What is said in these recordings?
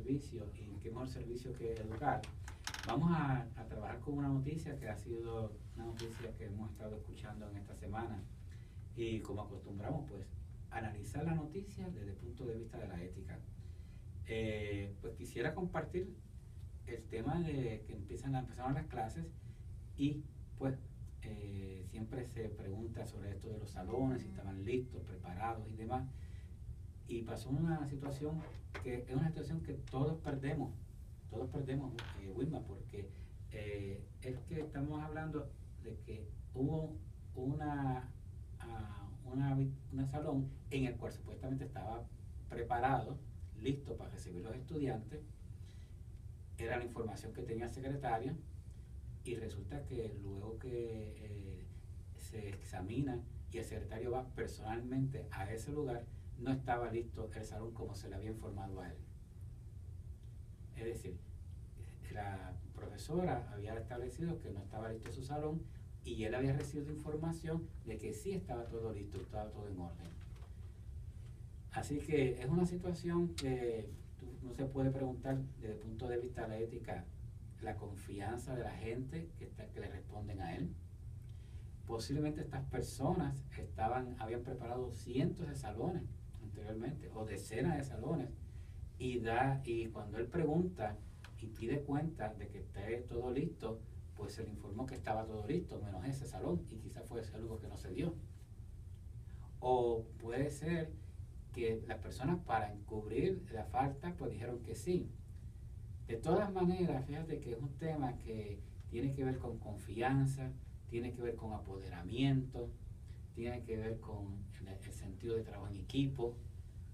servicio, y qué mejor servicio que educar. Vamos a trabajar con una noticia que ha sido una noticia que hemos estado escuchando en esta semana, y como acostumbramos, pues analizar la noticia desde el punto de vista de la ética. Pues quisiera compartir el tema de que empezaron las clases, y pues siempre se pregunta sobre esto de los salones, si estaban listos, preparados y demás. Y pasó una situación que es una situación que todos perdemos, Wilma, porque es que estamos hablando de que hubo una salón en el cual supuestamente estaba preparado, listo para recibir los estudiantes. Era la información que tenía el secretario, y resulta que luego que se examina y el secretario va personalmente a ese lugar, no estaba listo el salón como se le había informado a él. Es decir, la profesora había establecido que no estaba listo su salón, y él había recibido información de que sí estaba todo listo, estaba todo en orden. Así que es una situación que no se puede preguntar desde el punto de vista de la ética, la confianza de la gente que le responden a él. Posiblemente estas personas habían preparado cientos de salones anteriormente, o decenas de salones, y cuando él pregunta y pide cuenta de que esté todo listo, pues se le informó que estaba todo listo, menos ese salón, y quizás fue algo que no se dio. O puede ser que las personas, para encubrir la falta, pues dijeron que sí. De todas maneras, fíjate que es un tema que tiene que ver con confianza, tiene que ver con apoderamiento, tiene que ver con el sentido de trabajo en equipo,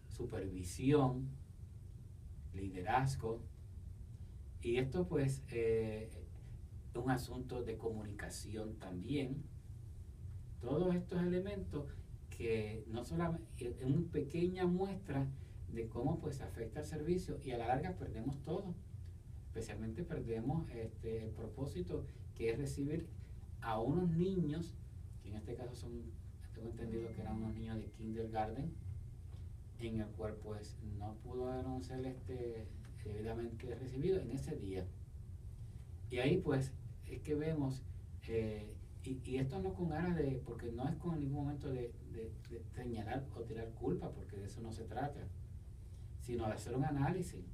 supervisión, liderazgo. Y esto pues es un asunto de comunicación también. Todos estos elementos que no solamente es una pequeña muestra de cómo pues afecta el servicio, y a la larga perdemos todo. Especialmente perdemos el propósito, que es recibir a unos niños, que en este caso tengo entendido que eran unos niños de kindergarten, en el cual pues no pudieron ser debidamente recibidos en ese día. Y ahí pues es que vemos, y esto no con ganas porque no es con ningún momento de señalar o tirar culpa, porque de eso no se trata, sino de hacer un análisis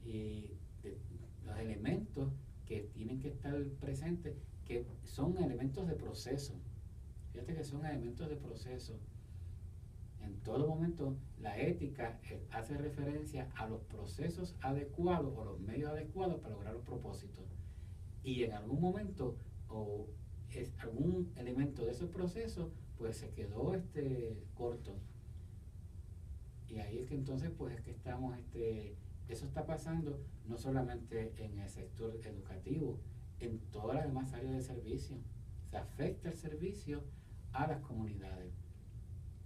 y de los elementos que tienen que estar presentes, que son elementos de proceso. Fíjate que son elementos de proceso. En todo momento la ética hace referencia a los procesos adecuados o los medios adecuados para lograr los propósitos. Y en algún momento, o algún elemento de esos procesos, pues se quedó corto. Y ahí es que entonces pues es que estamos, eso está pasando no solamente en el sector educativo, en todas las demás áreas de servicio. Se afecta el servicio a las comunidades.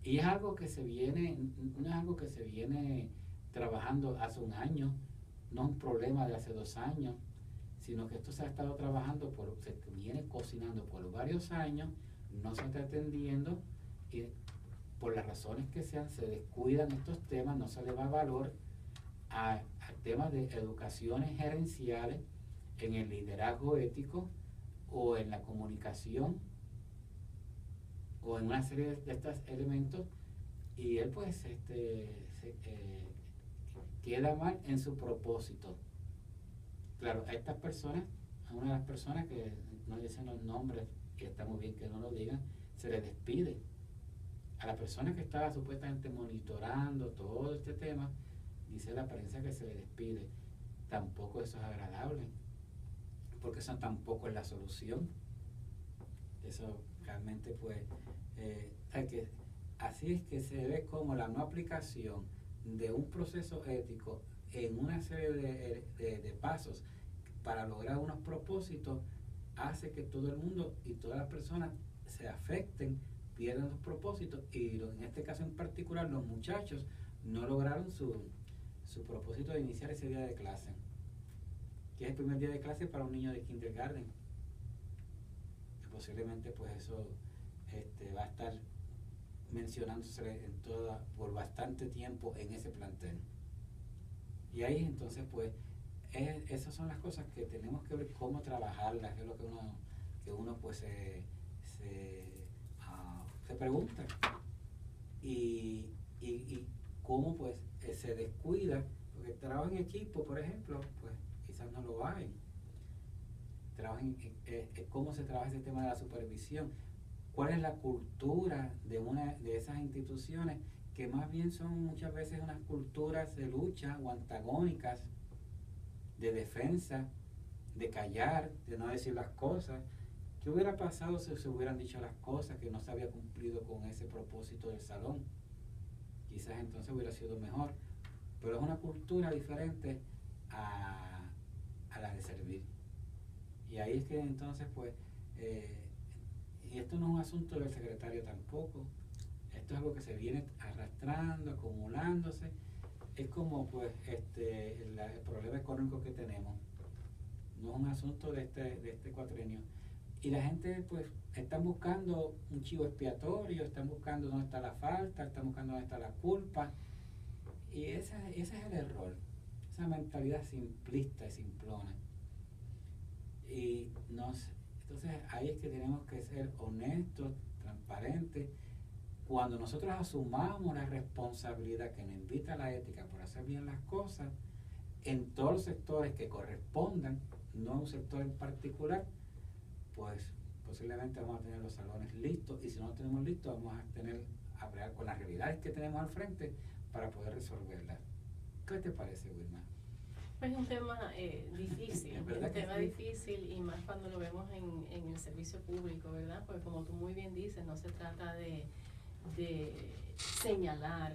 Y es algo que no es algo que se viene trabajando hace un año, no es un problema de hace 2 años, sino que esto se ha estado trabajando, se viene cocinando por varios años, no se está atendiendo, y por las razones que sean, se descuidan estos temas, no se le da valor a temas de educaciones gerenciales, en el liderazgo ético, o en la comunicación, o en una serie de estos elementos, y él pues queda mal en su propósito. Claro, a estas personas, a una de las personas que no dicen los nombres, que está muy bien que no lo digan, se les despide. A la persona que estaba supuestamente monitorando todo este tema, dice la prensa que se le despide. Tampoco eso es agradable, porque eso tampoco es la solución. Eso realmente pues así es que se ve como la no aplicación de un proceso ético en una serie de pasos para lograr unos propósitos, hace que todo el mundo y todas las personas se afecten, pierdan los propósitos, y en este caso en particular los muchachos no lograron su propósito de iniciar ese día de clase, que es el primer día de clase para un niño de kindergarten. Posiblemente pues eso va a estar mencionándose por bastante tiempo en ese plantel. Y ahí entonces pues esas son las cosas que tenemos que ver cómo trabajarlas, que es lo que uno pues se pregunta y cómo pues se descuida, porque el trabajo en equipo, por ejemplo, pues quizás no lo hay. Cómo se trabaja ese tema de la supervisión, cuál es la cultura de esas instituciones, que más bien son muchas veces unas culturas de lucha o antagónicas, de defensa, de callar, de no decir las cosas. ¿Qué hubiera pasado si se hubieran dicho las cosas, que no se había cumplido con ese propósito del salón? Quizás entonces hubiera sido mejor, pero es una cultura diferente a la de servir. Y ahí es que entonces pues, y esto no es un asunto del secretario tampoco, esto es algo que se viene arrastrando, acumulándose. Es como pues el problema económico que tenemos, no es un asunto de este cuatrienio. Y la gente pues están buscando un chivo expiatorio, están buscando dónde está la falta, están buscando dónde está la culpa. Y ese es el error, esa mentalidad simplista y simplona. Y entonces ahí es que tenemos que ser honestos, transparentes. Cuando nosotros asumamos la responsabilidad que nos invita la ética por hacer bien las cosas, en todos los sectores que correspondan, no un sector en particular, pues posiblemente vamos a tener los salones listos, y si no los tenemos listos vamos a bregar con las realidades que tenemos al frente para poder resolverlas. ¿Qué te parece, Wilma? Pues es un tema difícil, es un tema difícil, y más cuando lo vemos en el servicio público, ¿verdad? Pues como tú muy bien dices, no se trata de señalar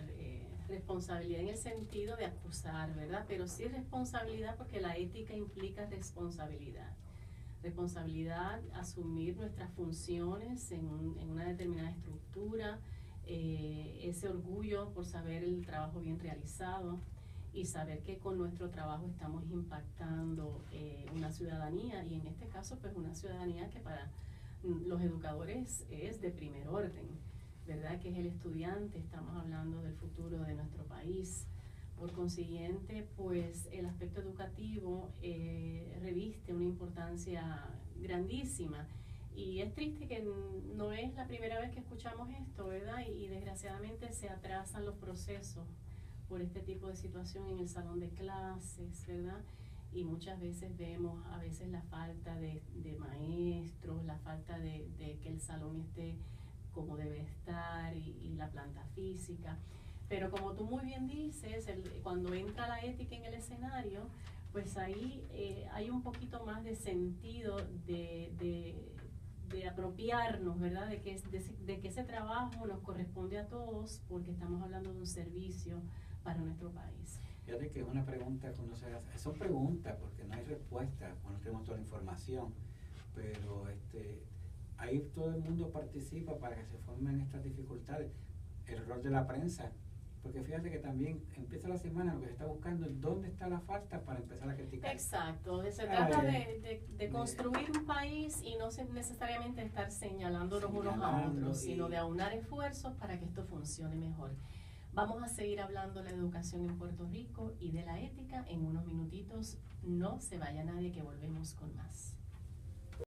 responsabilidad en el sentido de acusar, ¿verdad? Pero sí responsabilidad, porque la ética implica responsabilidad. Responsabilidad, asumir nuestras funciones en una determinada estructura, ese orgullo por saber el trabajo bien realizado y saber que con nuestro trabajo estamos impactando una ciudadanía, y en este caso pues una ciudadanía que para los educadores es de primer orden, ¿verdad? Que es el estudiante, estamos hablando del futuro de nuestro país. Por consiguiente, pues el aspecto educativo reviste una importancia grandísima, y es triste que no es la primera vez que escuchamos esto, ¿verdad? Y desgraciadamente se atrasan los procesos por este tipo de situación en el salón de clases, ¿verdad? Y muchas veces vemos a veces la falta de maestros, la falta de que el salón esté como debe estar, y la planta física. Pero como tú muy bien dices, cuando entra la ética en el escenario, pues ahí hay un poquito más de sentido de apropiarnos, ¿verdad? De que ese trabajo nos corresponde a todos, porque estamos hablando de un servicio para nuestro país. Fíjate que es una pregunta que uno se hace, son preguntas porque no hay respuesta cuando tenemos toda la información, pero ahí todo el mundo participa para que se formen estas dificultades. El rol de la prensa, porque fíjate que también empieza la semana, lo que se está buscando es dónde está la falta para empezar a criticar. Exacto, se trata de construir un país, y no necesariamente estar señalándonos unos a otros, sino de aunar esfuerzos para que esto funcione mejor. Vamos a seguir hablando de la educación en Puerto Rico y de la ética en unos minutitos. No se vaya nadie, que volvemos con más.